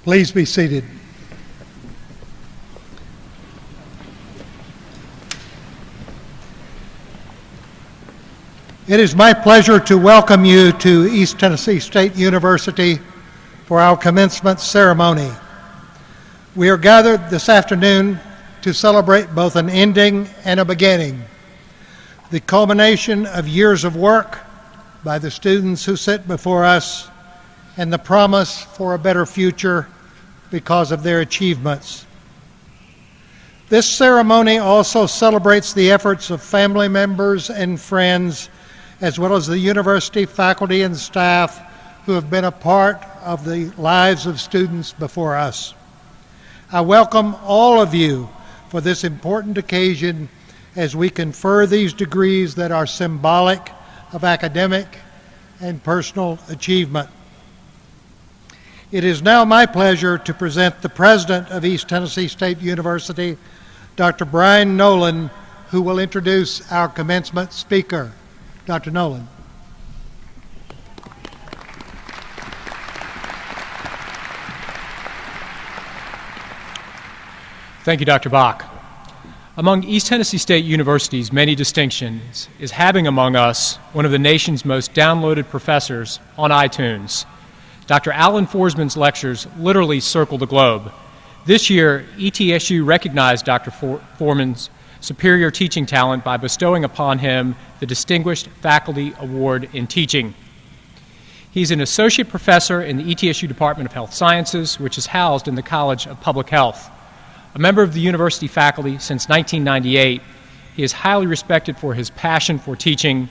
Please be seated. It is my pleasure to welcome you to East Tennessee State University for our commencement ceremony. We are gathered this afternoon to celebrate both an ending and a beginning, the culmination of years of work by the students who sit before us, and the promise for a better future because of their achievements. This ceremony also celebrates the efforts of family members and friends, as well as the university faculty and staff who have been a part of the lives of students before us. I welcome all of you for this important occasion as we confer these degrees that are symbolic of academic and personal achievement. It is now my pleasure to present the President of East Tennessee State University, Dr. Brian Nolan, who will introduce our commencement speaker. Dr. Nolan. Thank you, Dr. Bach. Among East Tennessee State University's many distinctions is having among us one of the nation's most downloaded professors on iTunes. Dr. Alan Forsman's lectures literally circle the globe. This year, ETSU recognized Dr. Forsman's superior teaching talent by bestowing upon him the Distinguished Faculty Award in Teaching. He's an associate professor in the ETSU Department of Health Sciences, which is housed in the College of Public Health. A member of the university faculty since 1998, he is highly respected for his passion for teaching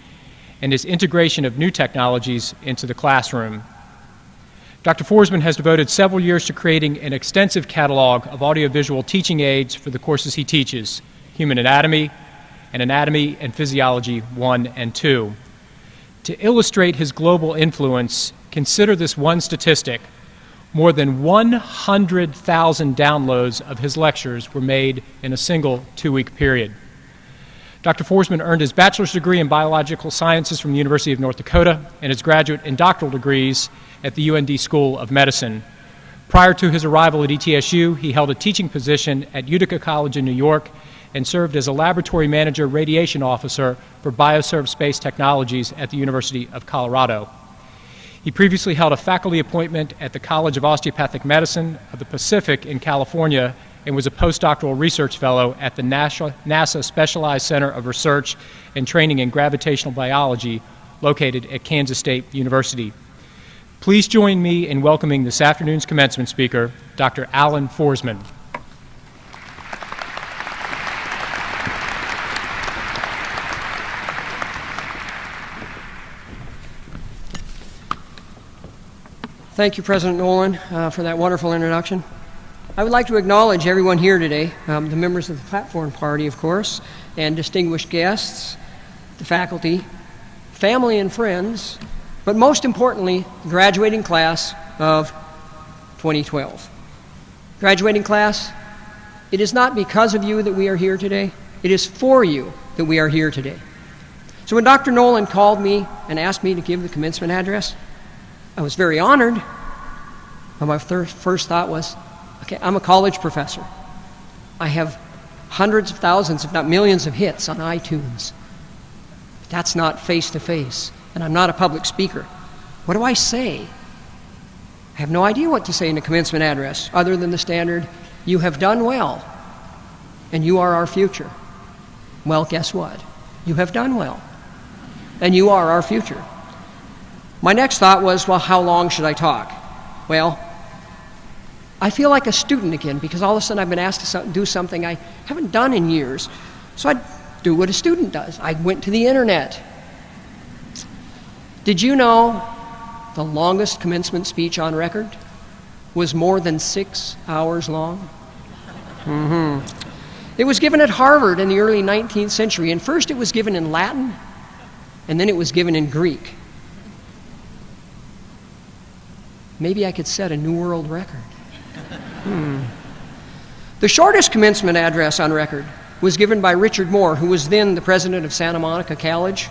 and his integration of new technologies into the classroom. Dr. Forsman has devoted several years to creating an extensive catalog of audiovisual teaching aids for the courses he teaches, Human Anatomy and Anatomy and Physiology 1 and 2. To illustrate his global influence, consider this one statistic. More than 100,000 downloads of his lectures were made in a single 2-week period. Dr. Forsman earned his bachelor's degree in biological sciences from the University of North Dakota and his graduate and doctoral degrees at the UND School of Medicine. Prior to his arrival at ETSU, he held a teaching position at Utica College in New York and served as a laboratory manager radiation officer for Bioserve Space Technologies at the University of Colorado. He previously held a faculty appointment at the College of Osteopathic Medicine of the Pacific in California and was a postdoctoral research fellow at the NASA Specialized Center of Research and Training in Gravitational Biology located at Kansas State University. Please join me in welcoming this afternoon's commencement speaker, Dr. Alan Forsman. Thank you, President Nolan, for that wonderful introduction. I would like to acknowledge everyone here today, the members of the platform party, of course, and distinguished guests, the faculty, family and friends, but most importantly, the graduating class of 2012. Graduating class, it is not because of you that we are here today. It is for you that we are here today. So when Dr. Nolan called me and asked me to give the commencement address, I was very honored, but my first thought was, okay, I'm a college professor. I have hundreds of thousands, if not millions of hits on iTunes. But that's not face-to-face, and I'm not a public speaker. What do I say? I have no idea what to say in a commencement address other than the standard, you have done well, and you are our future. Well, guess what? You have done well, and you are our future. My next thought was, well, how long should I talk? Well, I feel like a student again because all of a sudden I've been asked to do something I haven't done in years. So I do what a student does. I went to the internet. Did you know the longest commencement speech on record was more than 6 hours long? It was given at Harvard in the early 19th century, and first it was given in Latin, and then it was given in Greek. Maybe I could set a new world record. The shortest commencement address on record was given by Richard Moore, who was then the president of Santa Monica College,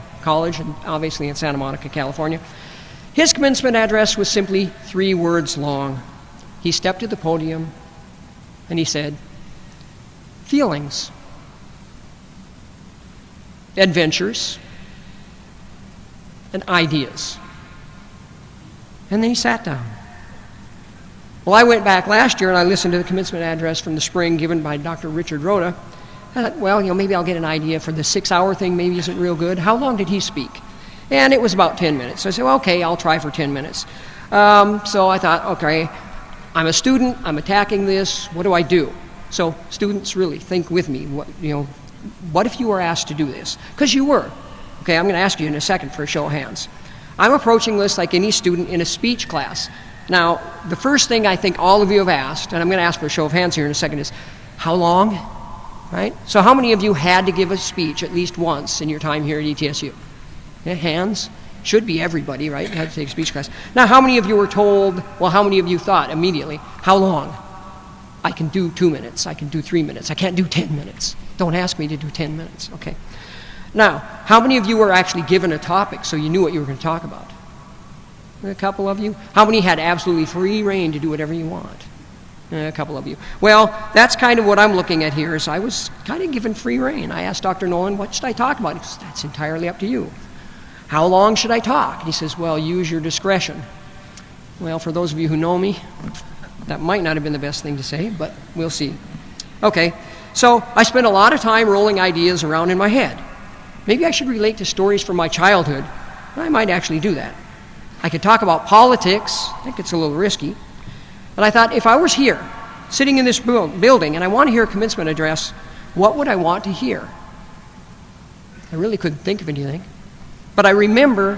and obviously in Santa Monica, California. His commencement address was simply 3 words long. he stepped to the podium and he said, feelings, adventures, and ideas. And then he sat down. Well, I went back last year and I listened to the commencement address from the spring given by Dr. Richard Rhoda. I thought, well, maybe I'll get an idea for the 6-hour thing, maybe isn't real good. How long did he speak? And it was about 10 minutes. So I said, well, okay, I'll try for 10 minutes. So I thought, okay, I'm a student, I'm attacking this, what do I do? So students, really, think with me, what if you were asked to do this? Because you were. Okay, I'm going to ask you in a second for a show of hands. I'm approaching this like any student in a speech class. Now, the first thing I think all of you have asked, and I'm going to ask for a show of hands here in a second, is how long? Right? So how many of you had to give a speech at least once in your time here at ETSU? Yeah, hands? Should be everybody, right? You had to take a speech class. Now, how many of you were told, well, how many of you thought immediately, how long? I can do 2 minutes, I can do 3 minutes, I can't do 10 minutes. Don't ask me to do 10 minutes, okay? Now, how many of you were actually given a topic so you knew what you were going to talk about? A couple of you. How many had absolutely free reign to do whatever you want? A couple of you. Well, that's kind of what I'm looking at here, is I was kind of given free reign. I asked Dr. Nolan, what should I talk about? He says, that's entirely up to you. How long should I talk? And he says, well, use your discretion. Well, for those of you who know me, that might not have been the best thing to say, but we'll see. Okay, so I spent a lot of time rolling ideas around in my head. Maybe I should relate to stories from my childhood. I might actually do that. I could talk about politics. I think it's a little risky. But I thought, if I was here, sitting in this building, and I want to hear a commencement address, what would I want to hear? I really couldn't think of anything. But I remember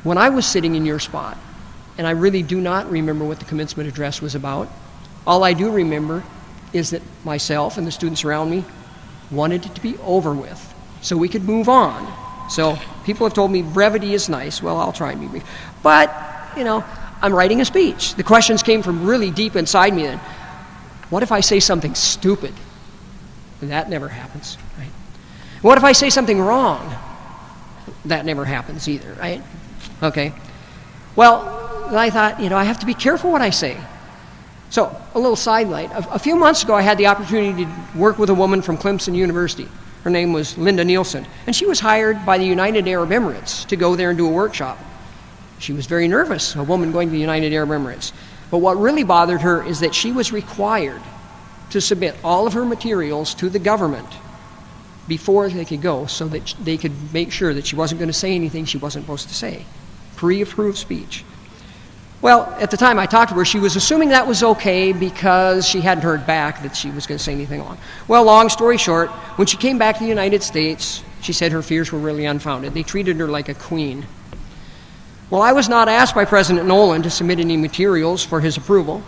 when I was sitting in your spot, and I really do not remember what the commencement address was about. All I do remember is that myself and the students around me wanted it to be over with so we could move on. So people have told me brevity is nice. Well, I'll try and be brief. But, I'm writing a speech. The questions came from really deep inside me then. What if I say something stupid? And that never happens, right? What if I say something wrong? That never happens either, right? Okay. Well, I thought, I have to be careful what I say. So, a little sidelight. A few months ago, I had the opportunity to work with a woman from Clemson University. Her name was Linda Nielsen, and she was hired by the United Arab Emirates to go there and do a workshop. She was very nervous, a woman going to the United Arab Emirates. But what really bothered her is that she was required to submit all of her materials to the government before they could go so that they could make sure that she wasn't going to say anything she wasn't supposed to say. Pre-approved speech. Well, at the time I talked to her, she was assuming that was okay because she hadn't heard back that she was going to say anything wrong. Well, long story short, when she came back to the United States, she said her fears were really unfounded. They treated her like a queen. Well, I was not asked by President Nolan to submit any materials for his approval.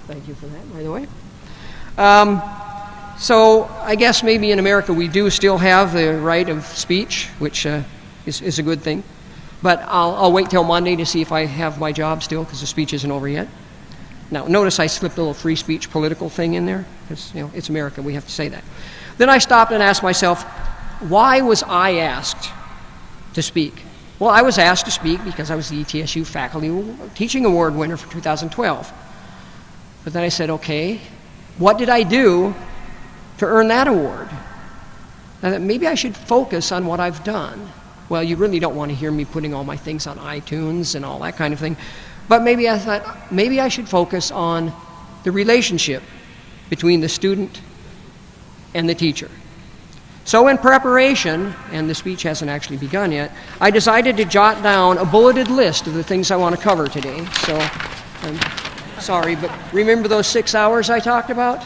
Thank you for that, by the way. So I guess maybe in America we do still have the right of speech, which is a good thing. But I'll wait till Monday to see if I have my job still, because the speech isn't over yet. Now, notice I slipped a little free speech political thing in there, because it's America, we have to say that. Then I stopped and asked myself, why was I asked to speak? Well, I was asked to speak because I was the ETSU Faculty Teaching Award winner for 2012. But then I said, okay, what did I do to earn that award? I thought maybe I should focus on what I've done. Well, you really don't want to hear me putting all my things on iTunes and all that kind of thing. But maybe I thought, maybe I should focus on the relationship between the student and the teacher. So in preparation, and the speech hasn't actually begun yet, I decided to jot down a bulleted list of the things I want to cover today. So I'm sorry, but remember those 6 hours I talked about?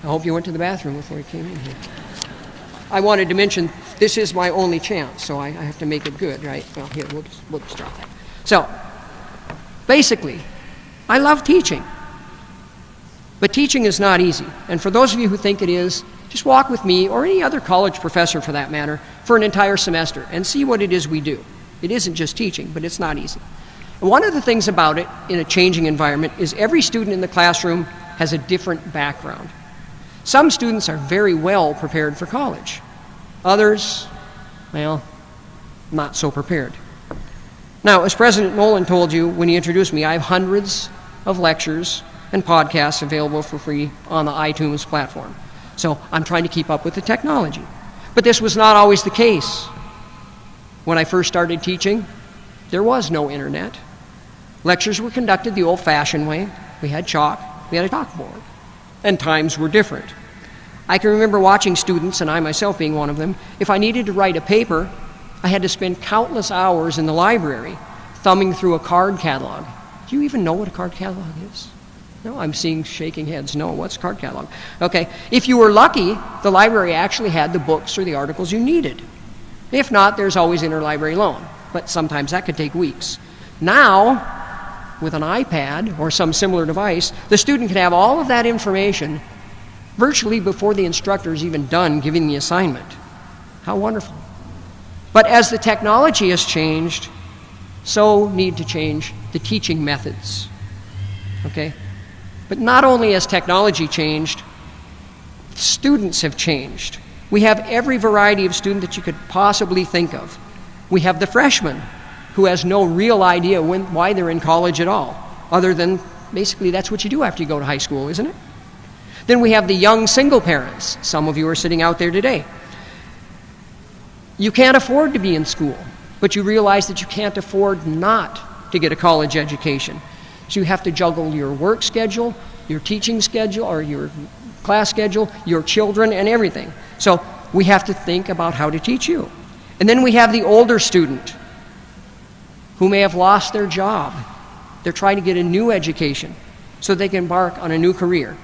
I hope you went to the bathroom before you came in here. I wanted to mention this is my only chance, so I have to make it good, right? Well, here, we'll just drop that. So, basically, I love teaching. But teaching is not easy. And for those of you who think it is, just walk with me, or any other college professor for that matter, for an entire semester and see what it is we do. It isn't just teaching, but it's not easy. And one of the things about it in a changing environment is every student in the classroom has a different background. Some students are very well prepared for college. Others, well, not so prepared. Now, as President Nolan told you when he introduced me, I have hundreds of lectures and podcasts available for free on the iTunes platform. So I'm trying to keep up with the technology. But this was not always the case. When I first started teaching, there was no internet. Lectures were conducted the old-fashioned way. We had chalk, we had a chalkboard, and times were different. I can remember watching students, and I myself being one of them, if I needed to write a paper, I had to spend countless hours in the library thumbing through a card catalog. Do you even know what a card catalog is? No, I'm seeing shaking heads. No, what's a card catalog? Okay, if you were lucky, the library actually had the books or the articles you needed. If not, there's always interlibrary loan, but sometimes that could take weeks. Now, with an iPad or some similar device, the student can have all of that information virtually before the instructor is even done giving the assignment. How wonderful. But as the technology has changed, so need to change the teaching methods. Okay? But not only has technology changed, students have changed. We have every variety of student that you could possibly think of. We have the freshman who has no real idea why they're in college at all, other than basically that's what you do after you go to high school, isn't it? Then we have the young single parents. Some of you are sitting out there today. You can't afford to be in school, but you realize that you can't afford not to get a college education. So you have to juggle your work schedule, your teaching schedule, or your class schedule, your children, and everything. So we have to think about how to teach you. And then we have the older student who may have lost their job. They're trying to get a new education so they can embark on a new career.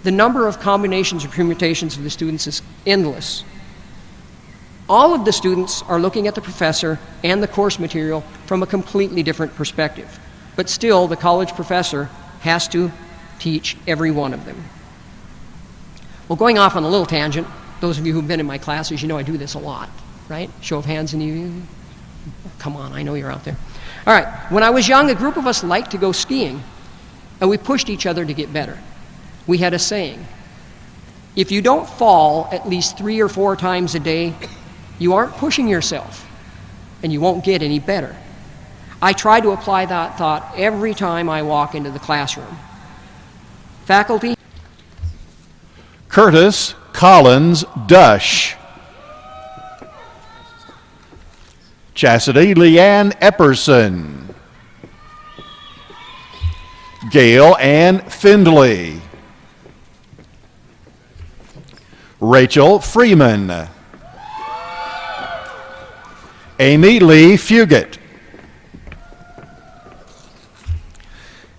The number of combinations or permutations of the students is endless. All of the students are looking at the professor and the course material from a completely different perspective. But still, the college professor has to teach every one of them. Well, going off on a little tangent, those of you who've been in my classes, you know I do this a lot, right? Show of hands in you. Come on, I know you're out there. All right, when I was young, a group of us liked to go skiing, and we pushed each other to get better. We had a saying, if you don't fall at least 3 or 4 times a day, you aren't pushing yourself, and you won't get any better. I try to apply that thought every time I walk into the classroom. Faculty? Curtis Collins Dush. Chastity Leanne Epperson. Gail Ann Findley. Rachel Freeman. Amy Lee Fugit.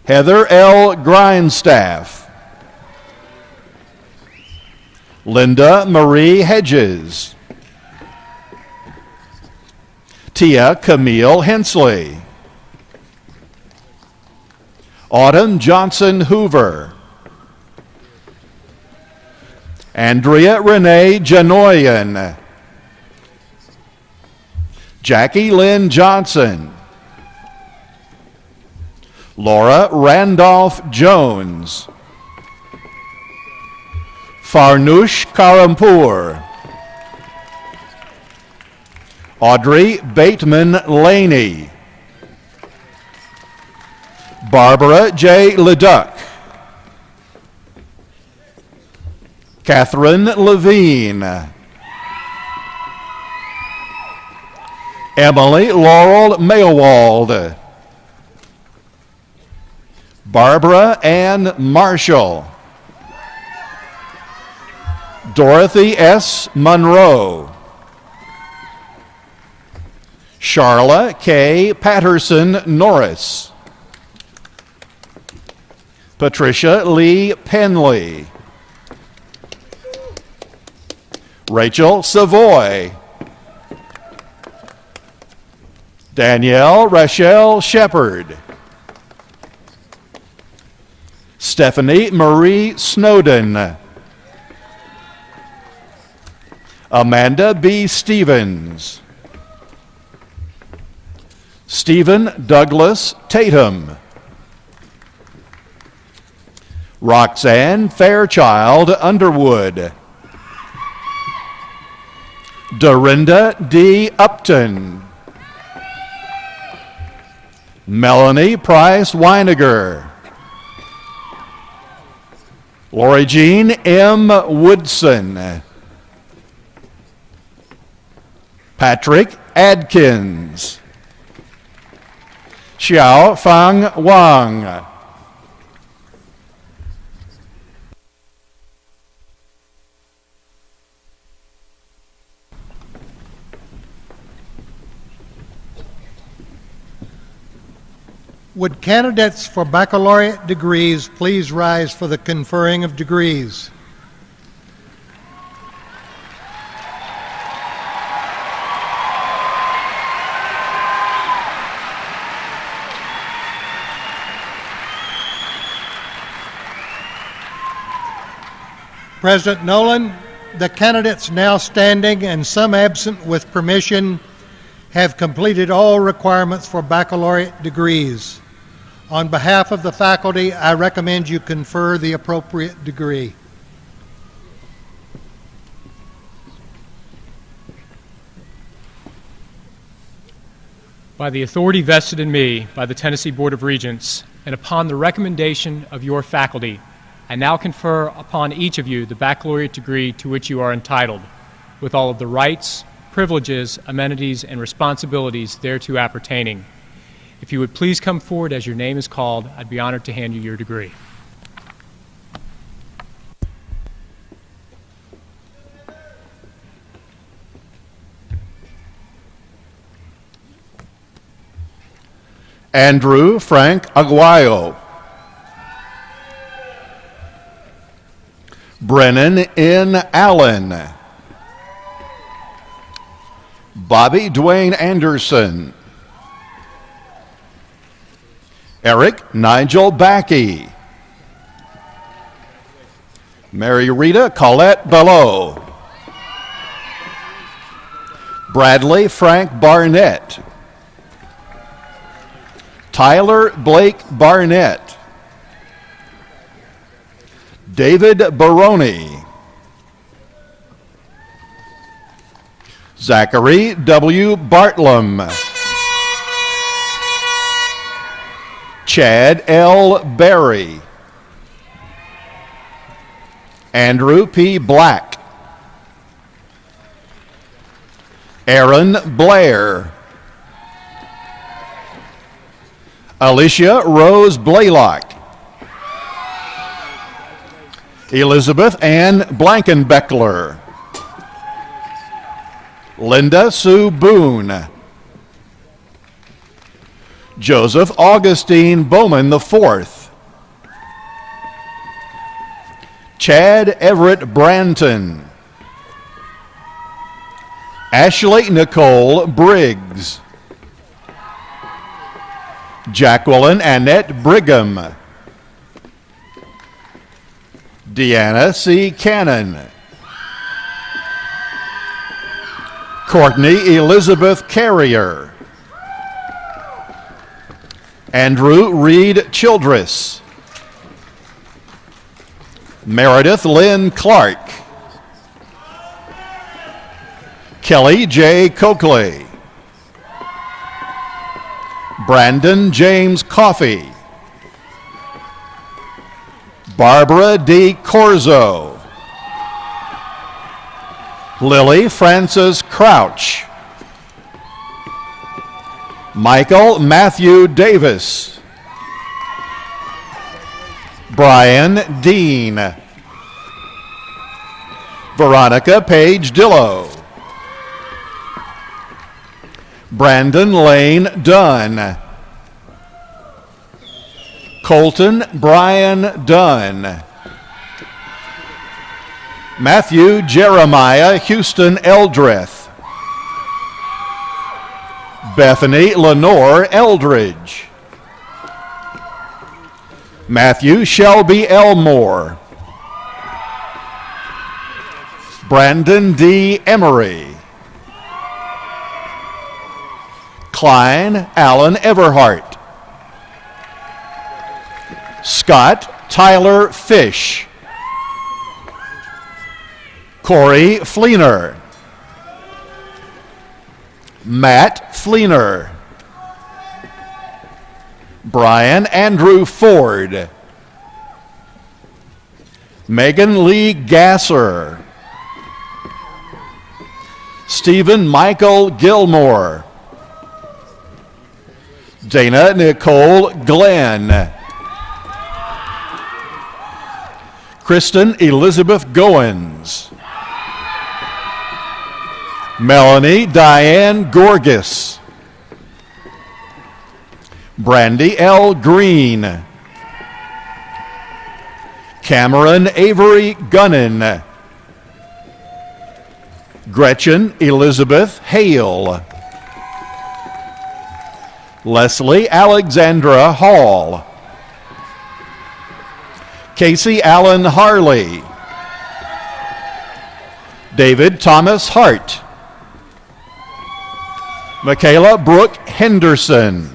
Heather L. Grindstaff. Linda Marie Hedges. Tia Camille Hensley. Autumn Johnson Hoover. Andrea Renee Janoyan. Jackie Lynn Johnson. Laura Randolph Jones. Farnoosh Karampur. Audrey Bateman Laney. Barbara J. Leduc. Catherine Levine. Emily Laurel Maywald. Barbara Ann Marshall. Dorothy S. Monroe. Charla K. Patterson Norris. Patricia Lee Penley. Rachel Savoy. Danielle Rachel Shepard. Stephanie Marie Snowden. Amanda B. Stevens. Stephen Douglas Tatum. Roxanne Fairchild Underwood. Dorinda D. Upton. Melanie Price Weiniger. Lori Jean M. Woodson. Patrick Adkins. Xiao Fang Wang. Would candidates for baccalaureate degrees please rise for the conferring of degrees? President Nolan, the candidates now standing and some absent with permission have completed all requirements for baccalaureate degrees. On behalf of the faculty, I recommend you confer the appropriate degree. By the authority vested in me by the Tennessee Board of Regents, and upon the recommendation of your faculty, I now confer upon each of you the baccalaureate degree to which you are entitled, with all of the rights, privileges, amenities, and responsibilities thereto appertaining. If you would please come forward as your name is called, I'd be honored to hand you your degree. Andrew Frank Aguayo. Brennan N. Allen. Bobby Dwayne Anderson. Eric Nigel Backey. Mary Rita Colette Belleau. Bradley Frank Barnett. Tyler Blake Barnett. David Baroni. Zachary W. Bartlam. Chad L. Berry. Andrew P. Black. Aaron Blair. Alicia Rose Blaylock. Elizabeth Ann Blankenbeckler. Linda Sue Boone. Joseph Augustine Bowman IV. Chad Everett Branton. Ashley Nicole Briggs. Jacqueline Annette Brigham. Deanna C. Cannon. Courtney Elizabeth Carrier. Andrew Reed Childress. Meredith Lynn Clark. Kelly J. Coakley. Brandon James Coffey. Barbara D. Corzo. Lily Frances Crouch. Michael Matthew Davis. Brian Dean. Veronica Page Dillow. Brandon Lane Dunn. Colton Brian Dunn. Matthew Jeremiah Houston Eldreth. Bethany Lenore Eldridge. Matthew Shelby Elmore. Brandon D. Emery. Klein Allen Everhart. Scott Tyler Fish. Corey Fleener. Matt Fleener. Brian Andrew Ford. Megan Lee Gasser. Stephen Michael Gilmore. Dana Nicole Glenn. Kristen Elizabeth Goins. Melanie Diane Gorgas. Brandy L. Green. Cameron Avery Gunnan. Gretchen Elizabeth Hale. Leslie Alexandra Hall. Casey Allen Harley. David Thomas Hart. Michaela Brooke Henderson.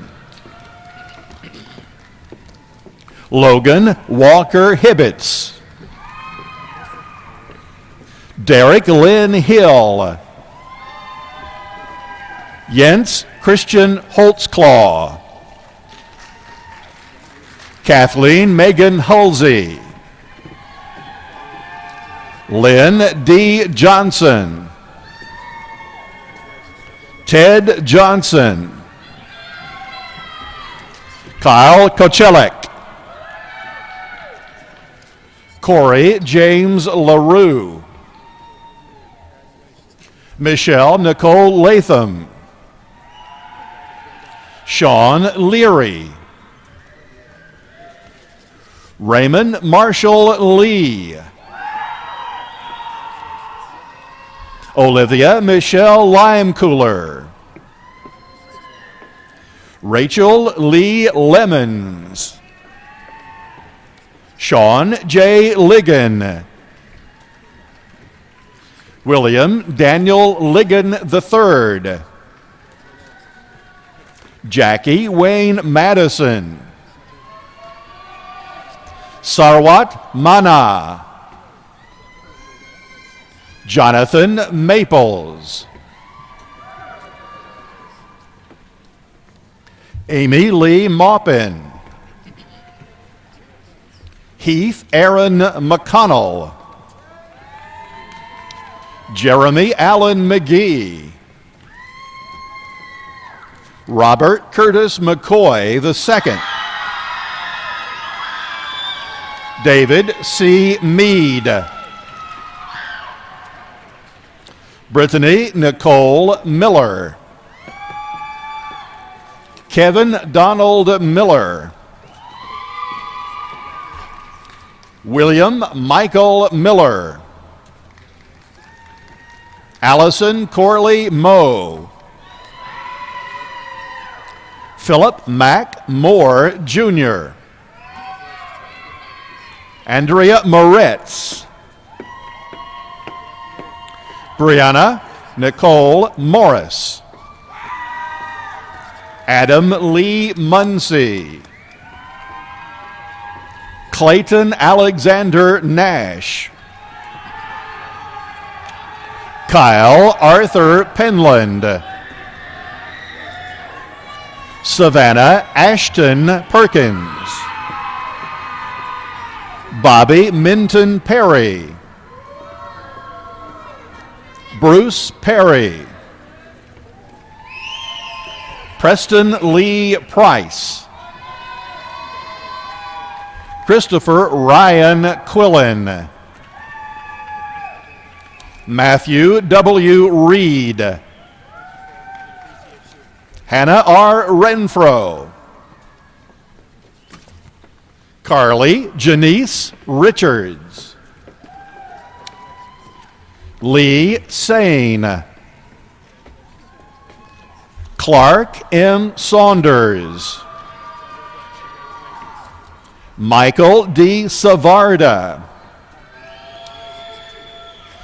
Logan Walker Hibbets. Derek Lynn Hill. Jens Christian Holtzclaw. Kathleen Megan Hulsey. Lynn D. Johnson. Ted Johnson. Kyle Kochelek. Corey James LaRue. Michelle Nicole Latham. Sean Leary. Raymond Marshall Lee. Olivia Michelle Limecooler. Rachel Lee Lemons. Sean J. Ligon. William Daniel Ligon III. Jackie Wayne Madison. Sarwat Mana. Jonathan Maples. Amy Lee Maupin. Heath Aaron McConnell. Jeremy Allen McGee. Robert Curtis McCoy II. David C. Mead. Brittany Nicole Miller. Kevin Donald Miller. William Michael Miller. Allison Corley Moe. Philip Mack Moore Jr. Andrea Moretz. Brianna Nicole Morris. Adam Lee Munsey. Clayton Alexander Nash. Kyle Arthur Penland. Savannah Ashton Perkins. Bobby Minton Perry. Bruce Perry. Preston Lee Price. Christopher Ryan Quillen. Matthew W. Reed. Hannah R. Renfro. Carly Janice Richards. Lee Sane. Clark M. Saunders. Michael D. Savarda.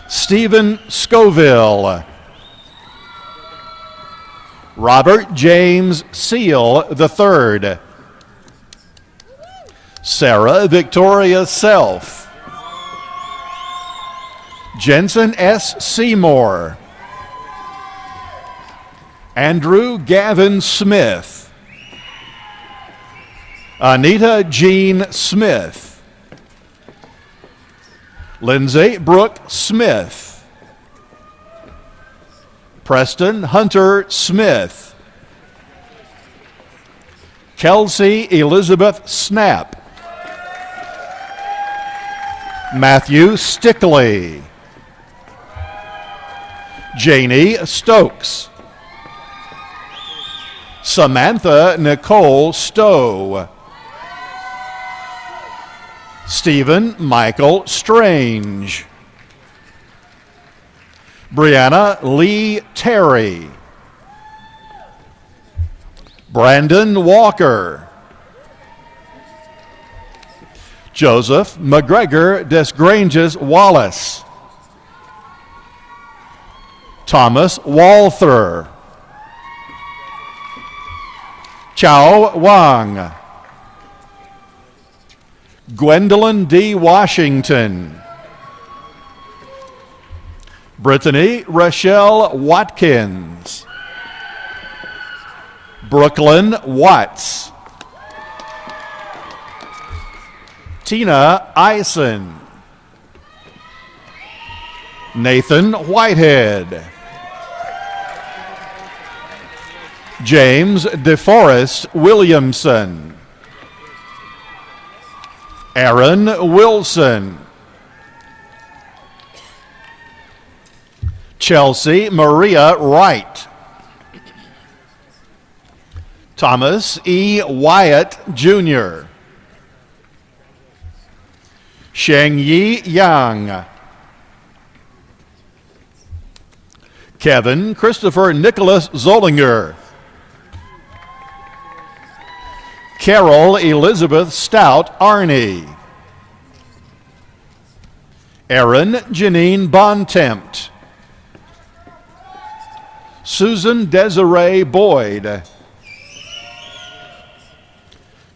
Stephen Scoville. Robert James Seal III. Sarah Victoria Self. Jensen S. Seymour. Andrew Gavin Smith. Anita Jean Smith. Lindsay Brooke Smith. Preston Hunter Smith. Kelsey Elizabeth Snap. Matthew Stickley. Janie Stokes. Samantha Nicole Stowe. Stephen Michael Strange. Brianna Lee Terry. Brandon Walker. Joseph McGregor Desgranges Wallace. Thomas Walther. Chao Wang. Gwendolyn D. Washington. Brittany Rochelle Watkins. Brooklyn Watts. Tina Eisen. Nathan Whitehead. James DeForest Williamson. Aaron Wilson. Chelsea Maria Wright. Thomas E. Wyatt, Jr. Shengyi Yang. Kevin Christopher Nicholas Zollinger. Carol Elizabeth Stout Arney. Erin Janine Bontempt. Susan Desiree Boyd.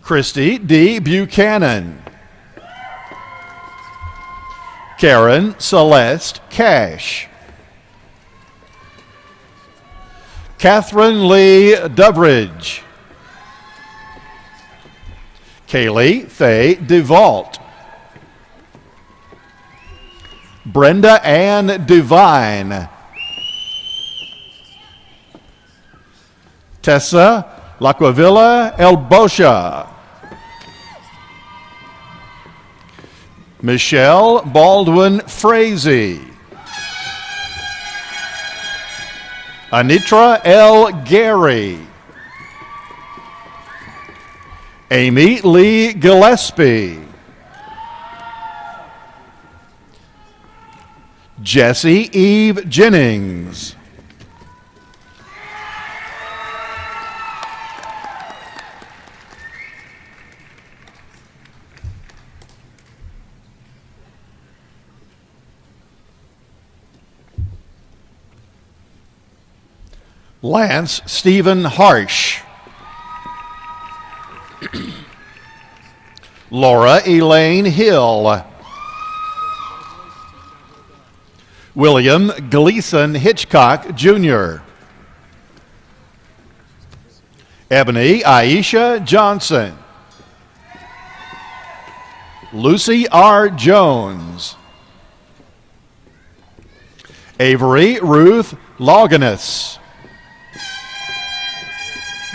Christy D. Buchanan. Karen Celeste Cash. Catherine Lee Dubridge. Kaylee Faye DeVault. Brenda Ann Devine. Tessa Laquavilla Elbosha. Michelle Baldwin Frazee. Anitra L. Gary. Amy Lee Gillespie. Jessie Eve Jennings. Lance Stephen Harsh. Laura Elaine Hill. William Gleason Hitchcock, Jr. Ebony Aisha Johnson. Lucy R. Jones. Avery Ruth Loganus.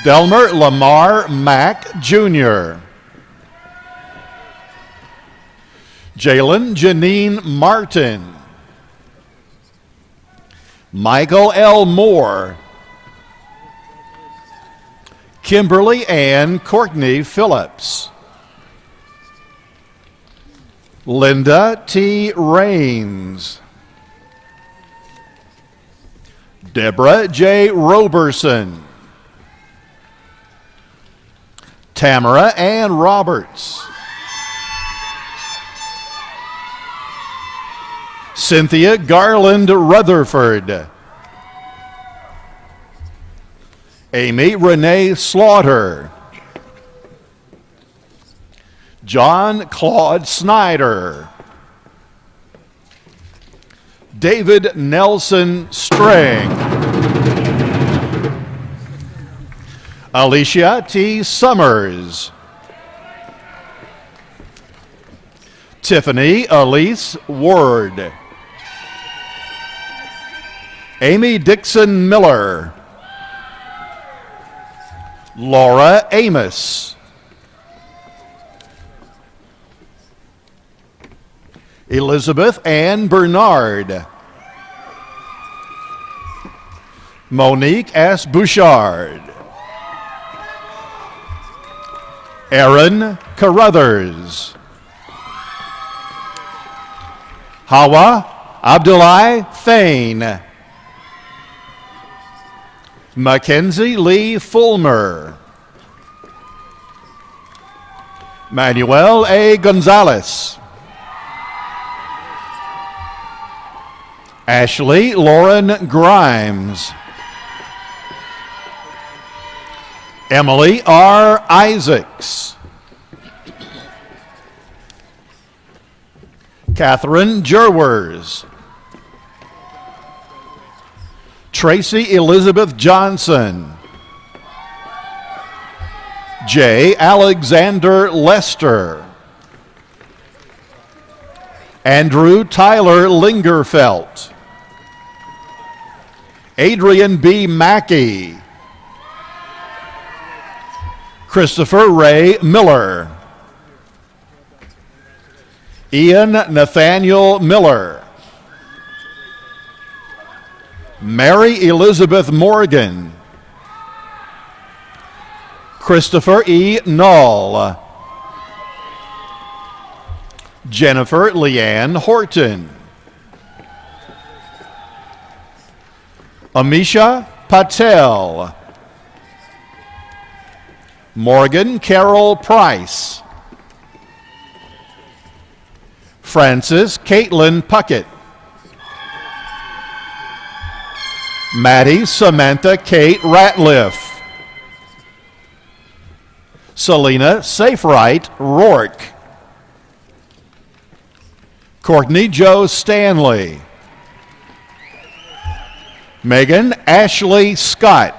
Delmer Lamar Mack, Jr. Jalen Janine Martin. Michael L. Moore. Kimberly Ann Courtney Phillips. Linda T. Rains. Deborah J. Roberson. Tamara Ann Roberts. Cynthia Garland Rutherford. Amy Renee Slaughter. John Claude Snyder. David Nelson Strang. Alicia T. Summers. Tiffany Elise Ward. Amy Dixon Miller. Laura Amos. Elizabeth Ann Bernard. Monique S. Bouchard. Aaron Carruthers. Hawa Abdullah Thane. Mackenzie Lee Fulmer. Manuel A. Gonzalez. Ashley Lauren Grimes. Emily R. Isaacs. Catherine Jerwers. Tracy Elizabeth Johnson. J. Alexander Lester. Andrew Tyler Lingerfelt. Adrian B. Mackey. Christopher Ray Miller. Ian Nathaniel Miller. Mary Elizabeth Morgan. Christopher E. Null. Jennifer Leanne Horton. Amisha Patel. Morgan Carol Price. Frances Caitlin Puckett. Maddie Samantha Kate Ratliff. Selena Saferight Rourke. Courtney Jo Stanley. Megan Ashley Scott.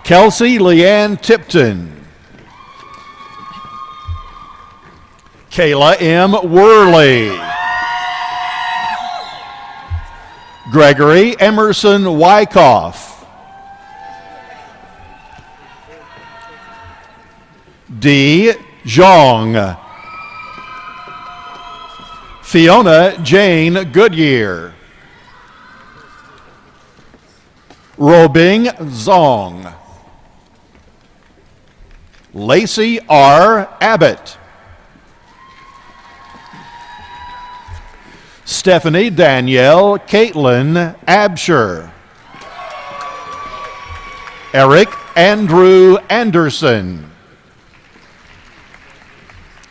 Kelsey Leanne Tipton. Kayla M. Worley. Gregory Emerson Wyckoff. D. Zhong. Fiona Jane Goodyear. Robing Zong. Lacey R. Abbott. Stephanie Danielle Caitlin Absher. Eric Andrew Anderson.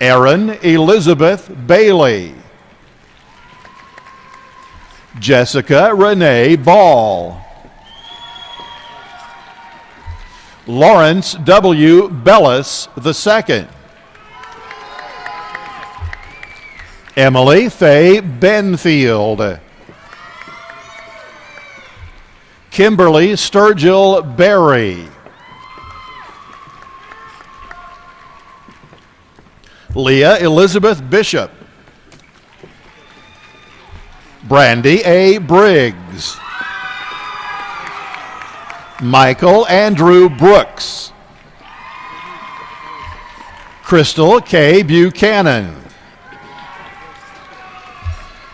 Erin Elizabeth Bailey. Jessica Renee Ball. Lawrence W. Bellis II. Emily Faye Benfield. Kimberly Sturgill Berry. Leah Elizabeth Bishop. Brandy A. Briggs. Michael Andrew Brooks. Crystal K. Buchanan.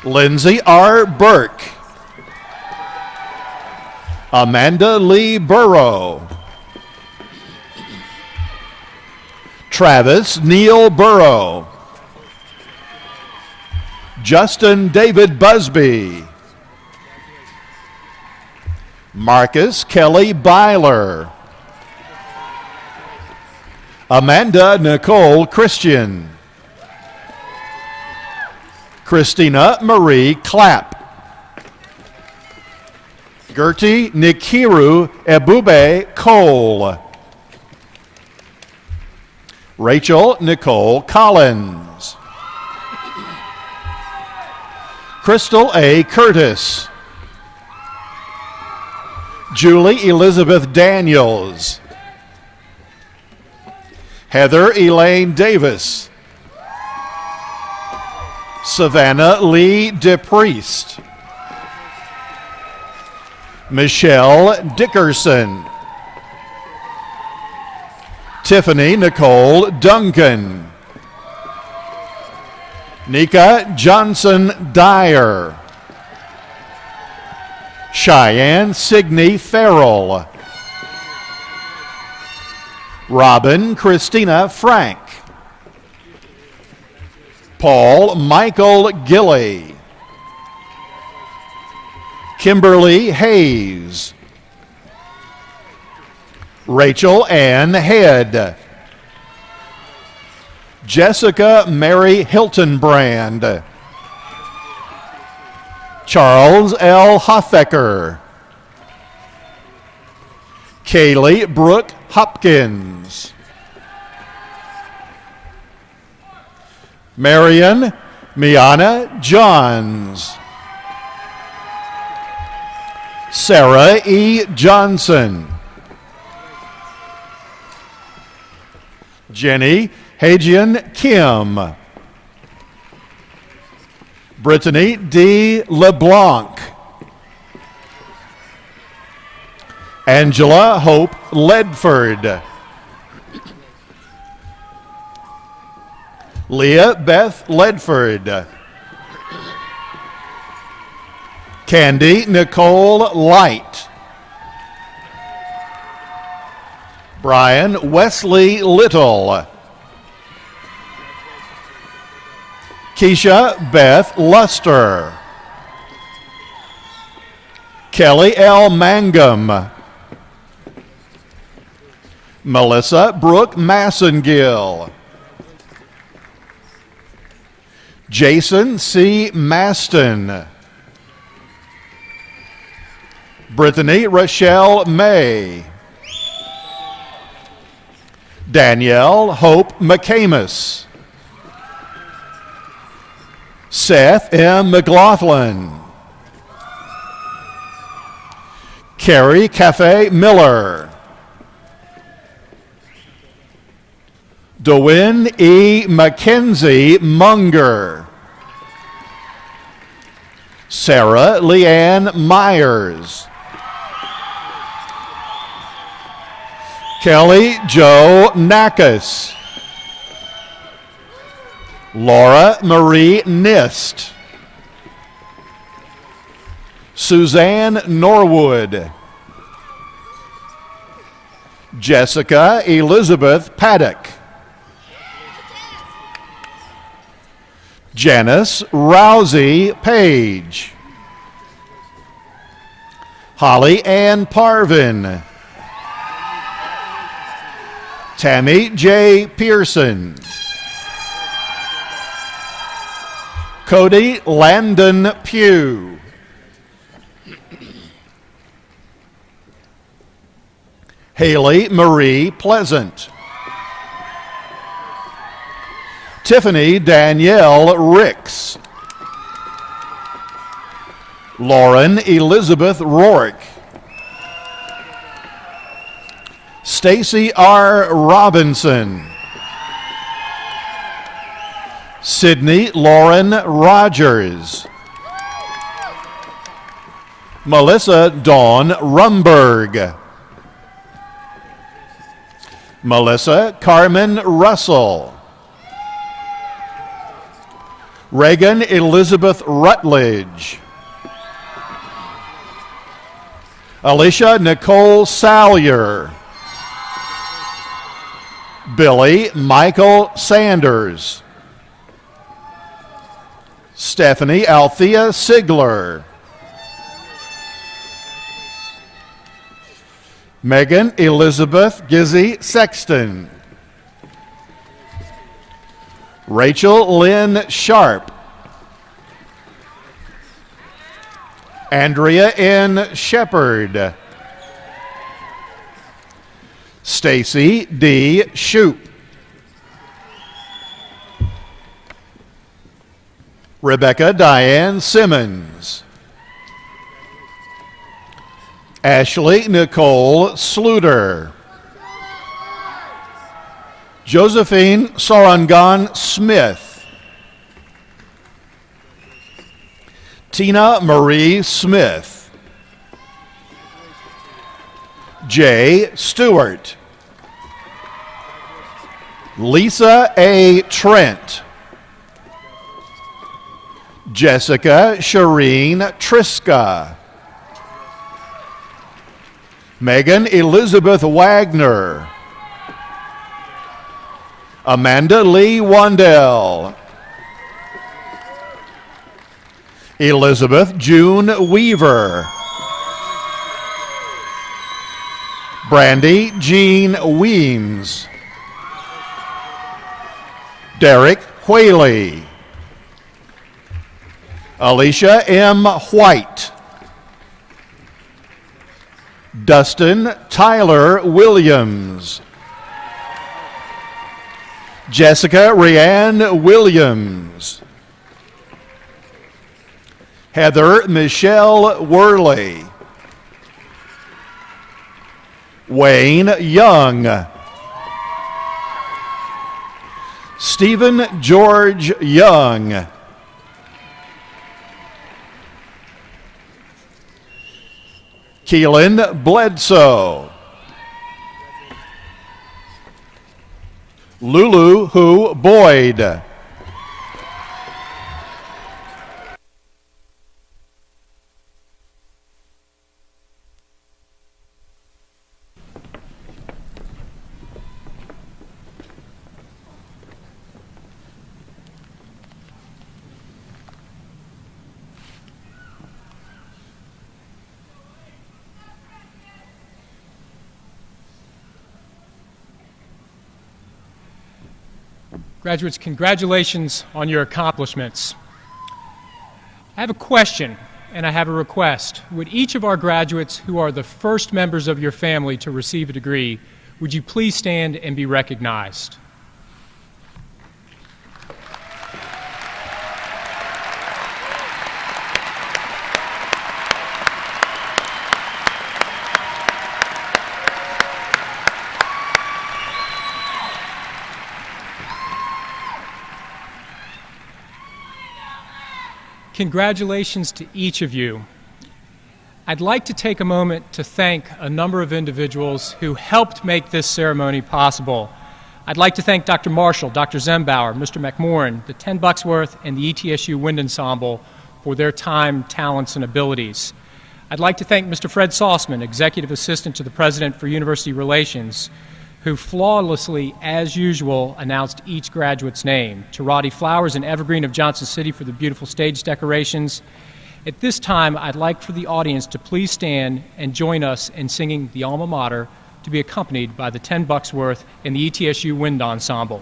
Lindsay R. Burke. Amanda Lee Burrow. Travis Neil Burrow. Justin David Busby. Marcus Kelly Byler. Amanda Nicole Christian. Christina Marie Clapp. Gertie Nikiru Ebube Cole. Rachel Nicole Collins. Crystal A. Curtis. Julie Elizabeth Daniels. Heather Elaine Davis. Savannah Lee DePriest. Michelle Dickerson. Tiffany Nicole Duncan. Nika Johnson Dyer. Cheyenne Signey Farrell. Robin Christina Frank. Paul Michael Gilley. Kimberly Hayes. Rachel Ann Head. Jessica Mary Hiltonbrand. Charles L. Hoffecker. Kaylee Brooke Hopkins. Marion Miana Johns. Sarah E. Johnson. Jenny Hajian Kim. Brittany D. LeBlanc. Angela Hope Ledford. Leah Beth Ledford. Candy Nicole Light. Brian Wesley Little. Keisha Beth Luster. Kelly L. Mangum. Melissa Brooke Massengill. Jason C. Maston. Brittany Rochelle May. Danielle Hope McCamus. Seth M. McLaughlin. Carrie Cafe Miller. Dwayne E. McKenzie Munger. Sarah Leanne Myers. Kelly Joe Nakas. Laura Marie Nist. Suzanne Norwood. Jessica Elizabeth Paddock. Janice Rousey Page. Holly Ann Parvin. Tammy J. Pearson. Cody Landon Pugh. Haley Marie Pleasant. Tiffany Danielle Ricks. Lauren Elizabeth Rourke. Stacy R. Robinson. Sydney Lauren Rogers. Melissa Dawn Rumberg. Melissa Carmen Russell. Reagan Elizabeth Rutledge. Alicia Nicole Salyer. Billy Michael Sanders. Stephanie Althea Sigler. Megan Elizabeth Gizzy Sexton. Rachel Lynn Sharp. Andrea N. Shepard. Stacy D. Shoup. Rebecca Diane Simmons. Ashley Nicole Sluter. Josephine Sorangan Smith. Tina Marie Smith. Jay Stewart. Lisa A. Trent. Jessica Shireen Triska. Megan Elizabeth Wagner. Amanda Lee Wandell. Elizabeth June Weaver. Brandy Jean Weems. Derek Whaley. Alicia M. White. Dustin Tyler Williams. Jessica Rianne Williams. Heather Michelle Worley. Wayne Young. Stephen George Young. Keelan Bledsoe. Lulu Hu Boyd. Graduates, congratulations on your accomplishments. I have a question and I have a request. Would each of our graduates who are the first members of your family to receive a degree, would you please stand and be recognized? Congratulations to each of you. I'd like to take a moment to thank a number of individuals who helped make this ceremony possible. I'd like to thank Dr. Marshall, Dr. Zembauer, Mr. McMorrin, the 10 Bucksworth, and the ETSU Wind Ensemble for their time, talents, and abilities. I'd like to thank Mr. Fred Saussman, Executive Assistant to the President for University Relations, who flawlessly, as usual, announced each graduate's name. To Roddy Flowers and Evergreen of Johnson City for the beautiful stage decorations. At this time, I'd like for the audience to please stand and join us in singing the Alma Mater, to be accompanied by the 10 Bucksworth and the ETSU Wind Ensemble.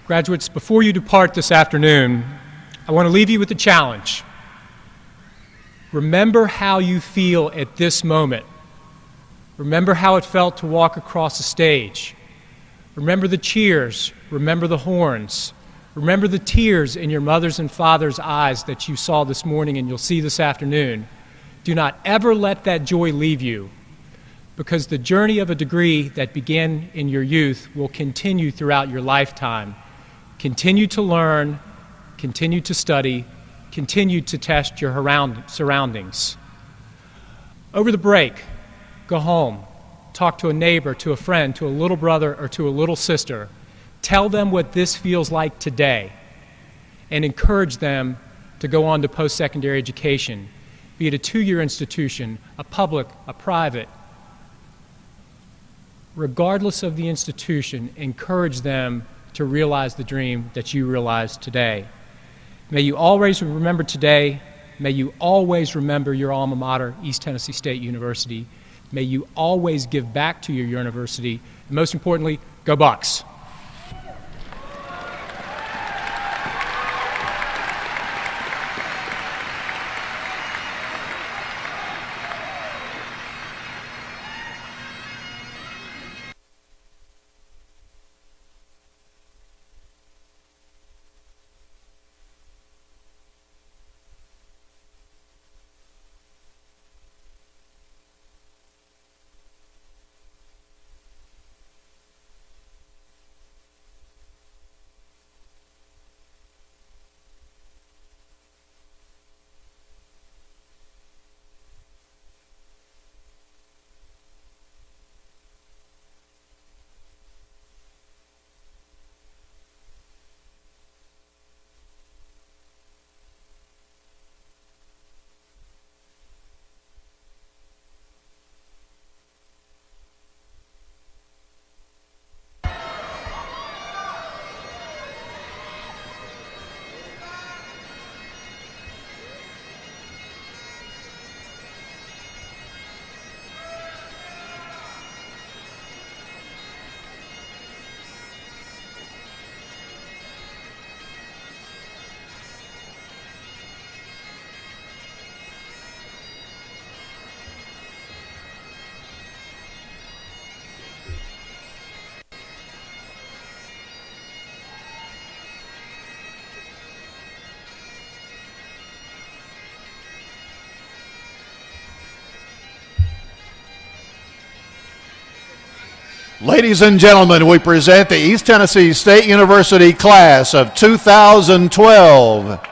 Graduates, before you depart this afternoon, I want to leave you with a challenge. Remember how you feel at this moment. Remember how it felt to walk across the stage. Remember the cheers. Remember the horns. Remember the tears in your mother's and father's eyes that you saw this morning and you'll see this afternoon. Do not ever let that joy leave you, because the journey of a degree that began in your youth will continue throughout your lifetime. Continue to learn, continue to study, continue to test your surroundings. Over the break, go home, talk to a neighbor, to a friend, to a little brother, or to a little sister. Tell them what this feels like today, and encourage them to go on to post-secondary education, be it a two-year institution, a public, a private. Regardless of the institution, encourage them to realize the dream that you realized today. May you always remember today. May you always remember your alma mater, East Tennessee State University. May you always give back to your university. And most importantly, go Bucks. Ladies and gentlemen, we present the East Tennessee State University class of 2012.